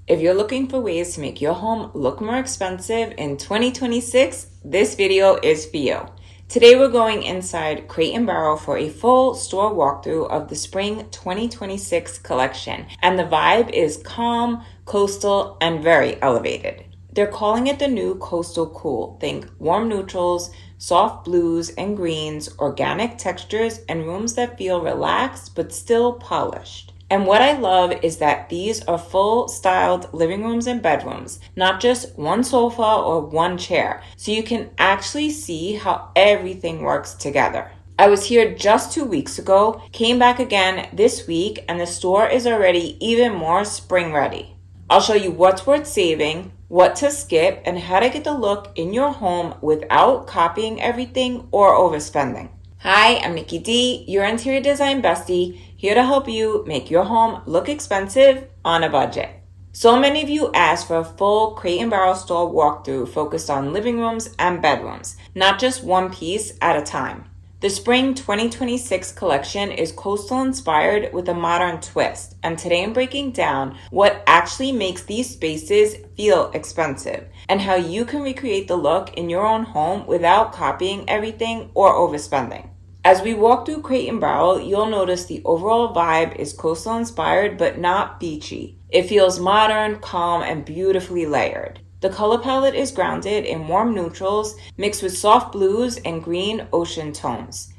If you're looking for ways to make your home look more expensive in 2026, this video is for you. Today we're going inside Crate & Barrel for a full store walkthrough of the Spring 2026 collection, and the vibe is calm, coastal, and very elevated. They're calling it the new Coastal Cool. Think warm neutrals, soft blues and greens, organic textures, and rooms that feel relaxed but still polished. And what I love is that these are full-styled living rooms and bedrooms, not just one sofa or one chair, so you can actually see how everything works together. I was here just 2 weeks ago, came back again this week, and the store is already even more spring ready. I'll show you what's worth saving, what to skip, and how to get the look in your home without copying everything or overspending. Hi, I'm Nikki D, your interior design bestie, here to help you make your home look expensive on a budget. So many of you asked for a full Crate & Barrel store walkthrough focused on living rooms and bedrooms, not just one piece at a time. The Spring 2026 collection is coastal inspired with a modern twist, and today I'm breaking down what actually makes these spaces feel expensive and how you can recreate the look in your own home without copying everything or overspending. As we walk through Crate & Barrel, you'll notice the overall vibe is coastal inspired but not beachy. It feels modern, calm, and beautifully layered. The color palette is grounded in warm neutrals mixed with soft blues and green ocean tones.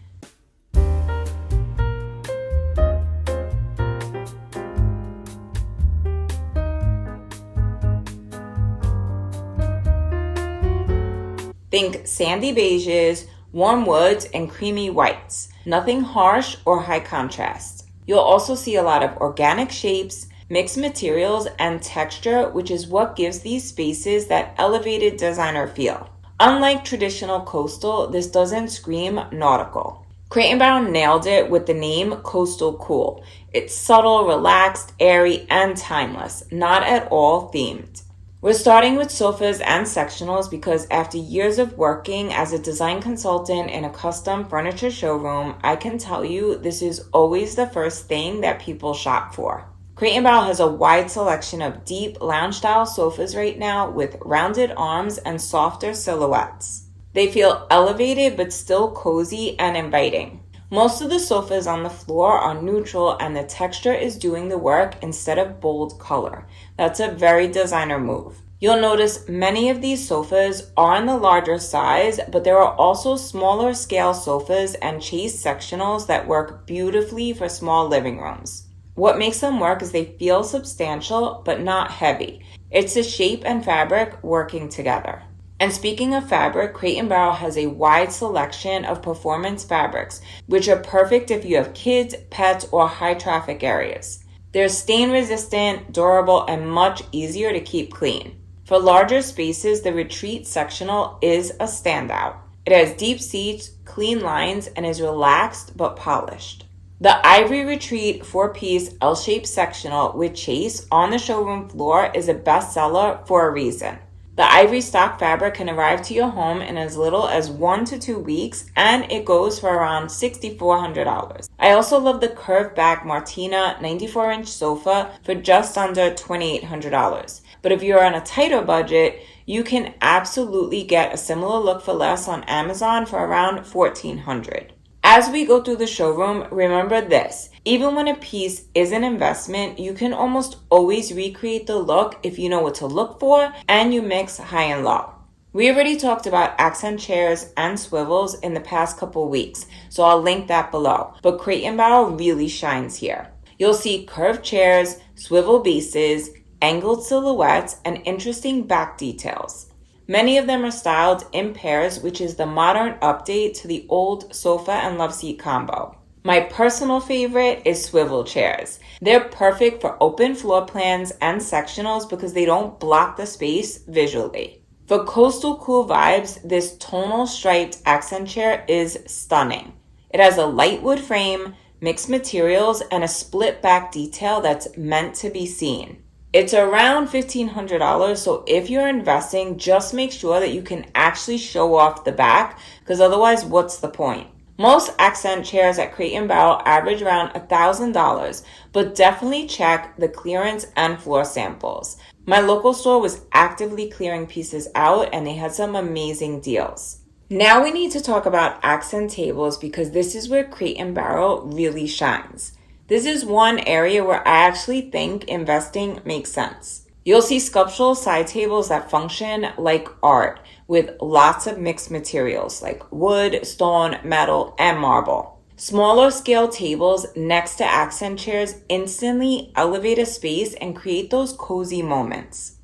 Think sandy beiges, warm woods, and creamy whites. Nothing harsh or high contrast. You'll also see a lot of organic shapes, mixed materials, and texture, which is what gives these spaces that elevated designer feel. Unlike traditional coastal, this doesn't scream nautical. Crate & Barrel nailed it with the name Coastal Cool. It's subtle, relaxed, airy, and timeless, not at all themed. We're starting with sofas and sectionals because after years of working as a design consultant in a custom furniture showroom, I can tell you this is always the first thing that people shop for. Crate & Barrel has a wide selection of deep lounge-style sofas right now with rounded arms and softer silhouettes. They feel elevated but still cozy and inviting. Most of the sofas on the floor are neutral and the texture is doing the work instead of bold color. That's a very designer move. You'll notice many of these sofas are in the larger size, but there are also smaller scale sofas and chase sectionals that work beautifully for small living rooms. What makes them work is they feel substantial but not heavy. It's the shape and fabric working together. And speaking of fabric, Crate & Barrel has a wide selection of performance fabrics, which are perfect if you have kids, pets, or high traffic areas. They're stain resistant, durable, and much easier to keep clean. For larger spaces, the Retreat sectional is a standout. It has deep seats, clean lines, and is relaxed but polished. The Ivory Retreat 4-piece L-shaped sectional with chase on the showroom floor is a bestseller for a reason. The ivory stock fabric can arrive to your home in as little as 1 to 2 weeks, and it goes for around $6,400. I also love the curved back Martina 94-inch sofa for just under $2,800. But if you're on a tighter budget, you can absolutely get a similar look for less on Amazon for around $1,400. As we go through the showroom, remember this. Even when a piece is an investment, you can almost always recreate the look if you know what to look for and you mix high and low. We already talked about accent chairs and swivels in the past couple weeks, so I'll link that below. But Crate & Barrel really shines here. You'll see curved chairs, swivel bases, angled silhouettes, and interesting back details. Many of them are styled in pairs, which is the modern update to the old sofa and love seat combo. My personal favorite is swivel chairs. They're perfect for open floor plans and sectionals because they don't block the space visually. For coastal cool vibes, this tonal striped accent chair is stunning. It has a light wood frame, mixed materials, and a split back detail that's meant to be seen. It's around $1,500, so if you're investing, just make sure that you can actually show off the back, because otherwise, what's the point? Most accent chairs at Crate & Barrel average around $1,000, but definitely check the clearance and floor samples. My local store was actively clearing pieces out and they had some amazing deals. Now we need to talk about accent tables because this is where Crate and Barrel really shines. This is one area where I actually think investing makes sense. You'll see sculptural side tables that function like art with lots of mixed materials like wood, stone, metal, and marble. Smaller scale tables next to accent chairs instantly elevate a space and create those cozy moments.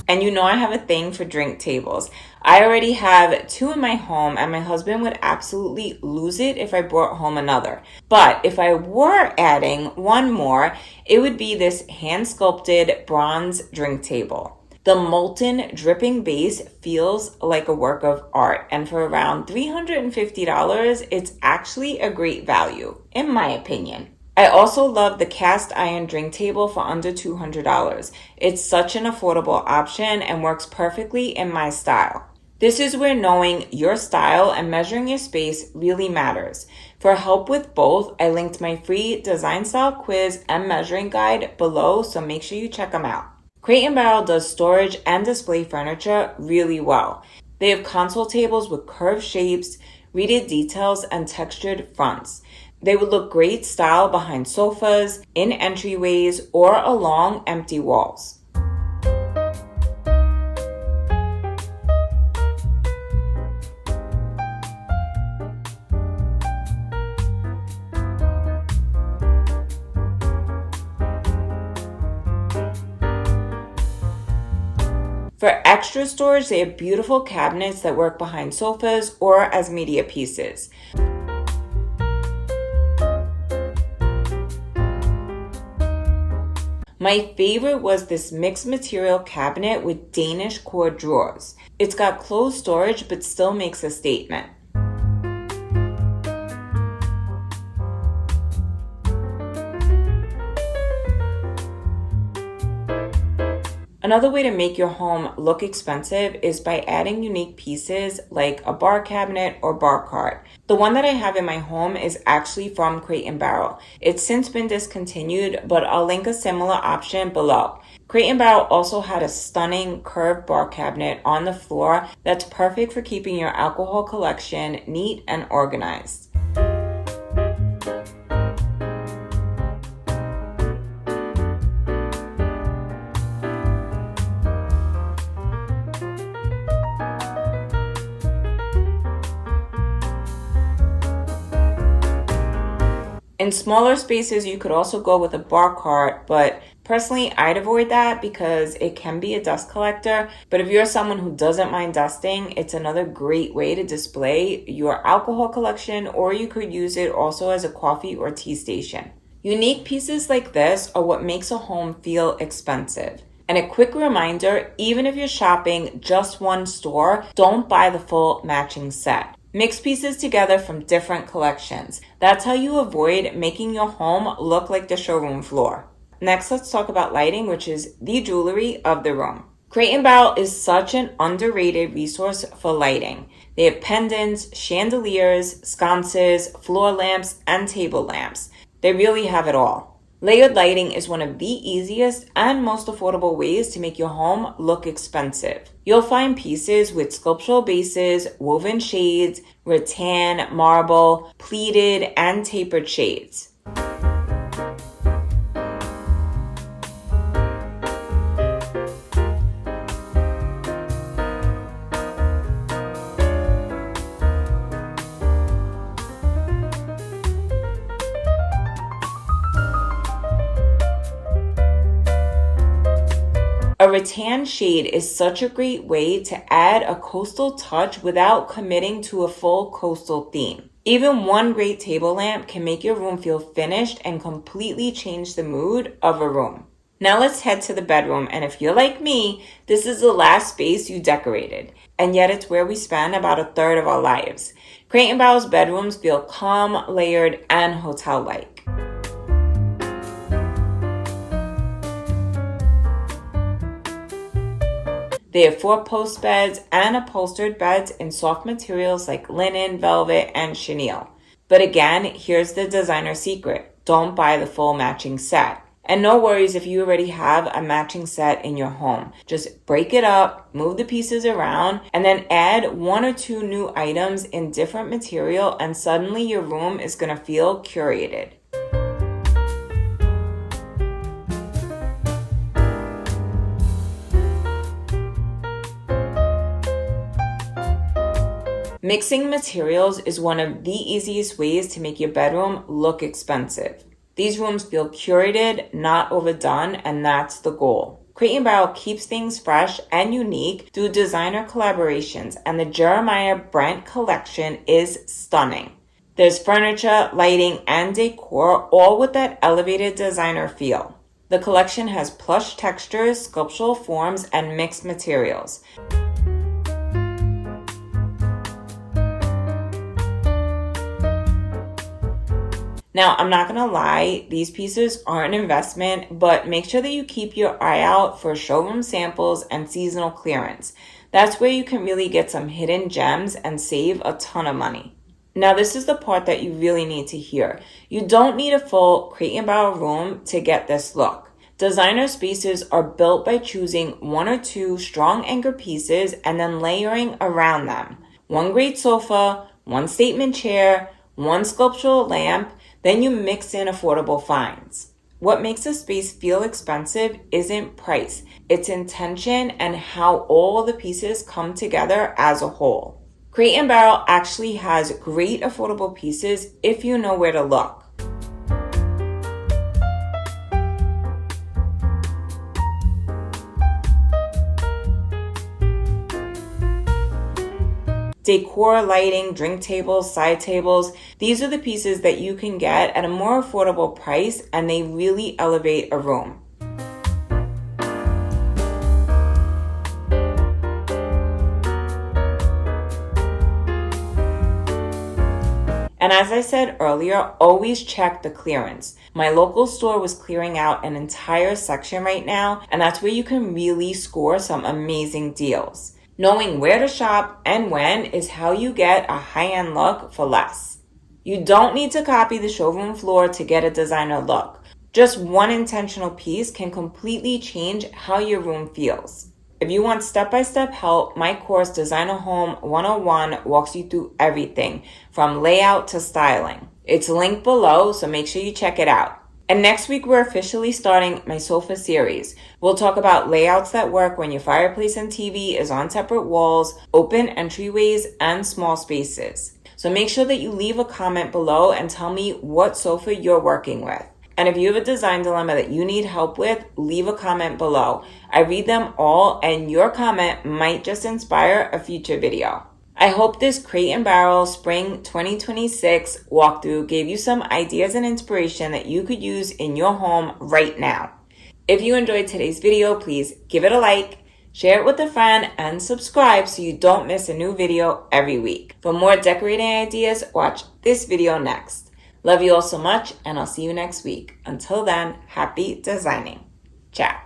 And you know I have a thing for drink tables. I already have 2 in my home and my husband would absolutely lose it if I brought home another. But if I were adding one more, it would be this hand-sculpted bronze drink table. The molten dripping base feels like a work of art, and for around $350, it's actually a great value, in my opinion. I also love the cast iron drink table for under $200. It's such an affordable option and works perfectly in my style. This is where knowing your style and measuring your space really matters. For help with both, I linked my free design style quiz and measuring guide below, so make sure you check them out. Crate & Barrel does storage and display furniture really well. They have console tables with curved shapes, reeded details, and textured fronts. They would look great style behind sofas, in entryways, or along empty walls. For extra storage, they have beautiful cabinets that work behind sofas or as media pieces. My favorite was this mixed material cabinet with Danish core drawers. It's got closed storage but still makes a statement. Another way to make your home look expensive is by adding unique pieces like a bar cabinet or bar cart. The one that I have in my home is actually from Crate & Barrel. It's since been discontinued, but I'll link a similar option below. Crate & Barrel also had a stunning curved bar cabinet on the floor that's perfect for keeping your alcohol collection neat and organized. In smaller spaces, you could also go with a bar cart, but personally, I'd avoid that because it can be a dust collector. But if you're someone who doesn't mind dusting, it's another great way to display your alcohol collection, or you could use it also as a coffee or tea station. Unique pieces like this are what makes a home feel expensive. And a quick reminder, even if you're shopping just one store, don't buy the full matching set. Mix pieces together from different collections. That's how you avoid making your home look like the showroom floor. Next, let's talk about lighting, which is the jewelry of the room. Crate & Barrel is such an underrated resource for lighting. They have pendants, chandeliers, sconces, floor lamps, and table lamps. They really have it all. Layered lighting is one of the easiest and most affordable ways to make your home look expensive. You'll find pieces with sculptural bases, woven shades, rattan, marble, pleated, and tapered shades. A rattan shade is such a great way to add a coastal touch without committing to a full coastal theme. Even one great table lamp can make your room feel finished and completely change the mood of a room. Now let's head to the bedroom, and if you're like me, this is the last space you decorated, and yet it's where we spend about a third of our lives. Crate & Barrel's bedrooms feel calm, layered, and hotel-like. They have 4-post beds and upholstered beds in soft materials like linen, velvet, and chenille. But again, here's the designer secret. don't buy the full matching set. And no worries if you already have a matching set in your home. Just break it up, move the pieces around, and then add 1 or 2 new items in different material, and suddenly your room is going to feel curated. Mixing materials is one of the easiest ways to make your bedroom look expensive. These rooms feel curated, not overdone, and that's the goal. Crate & Barrel keeps things fresh and unique through designer collaborations, and the Jeremiah Brent collection is stunning. There's furniture, lighting, and decor, all with that elevated designer feel. The collection has plush textures, sculptural forms, and mixed materials. Now, I'm not going to lie, these pieces are an investment, but make sure that you keep your eye out for showroom samples and seasonal clearance. That's where you can really get some hidden gems and save a ton of money. Now, this is the part that you really need to hear. You don't need a full Crate & Barrel room to get this look. Designer spaces are built by choosing 1 or 2 strong anchor pieces and then layering around them. 1 great sofa, 1 statement chair, 1 sculptural lamp, then you mix in affordable finds. What makes a space feel expensive isn't price, it's intention and how all the pieces come together as a whole. Crate & Barrel actually has great affordable pieces if you know where to look. Decor, lighting, drink tables, side tables, these are the pieces that you can get at a more affordable price, and they really elevate a room. And as I said earlier, always check the clearance. My local store was clearing out an entire section right now, and that's where you can really score some amazing deals. Knowing where to shop and when is how you get a high-end look for less. You don't need to copy the showroom floor to get a designer look. Just 1 intentional piece can completely change how your room feels. If you want step-by-step help, my course Designer Home 101 walks you through everything from layout to styling. It's linked below, so make sure you check it out. And next week, we're officially starting my sofa series. We'll talk about layouts that work when your fireplace and TV is on separate walls, open entryways, and small spaces. So make sure that you leave a comment below and tell me what sofa you're working with. And if you have a design dilemma that you need help with, leave a comment below. I read them all, and your comment might just inspire a future video. I hope this Crate & Barrel Spring 2026 walkthrough gave you some ideas and inspiration that you could use in your home right now. If you enjoyed today's video, please give it a like, share it with a friend, and subscribe so you don't miss a new video every week. For more decorating ideas, watch this video next. Love you all so much, and I'll see you next week. Until then, happy designing. Ciao.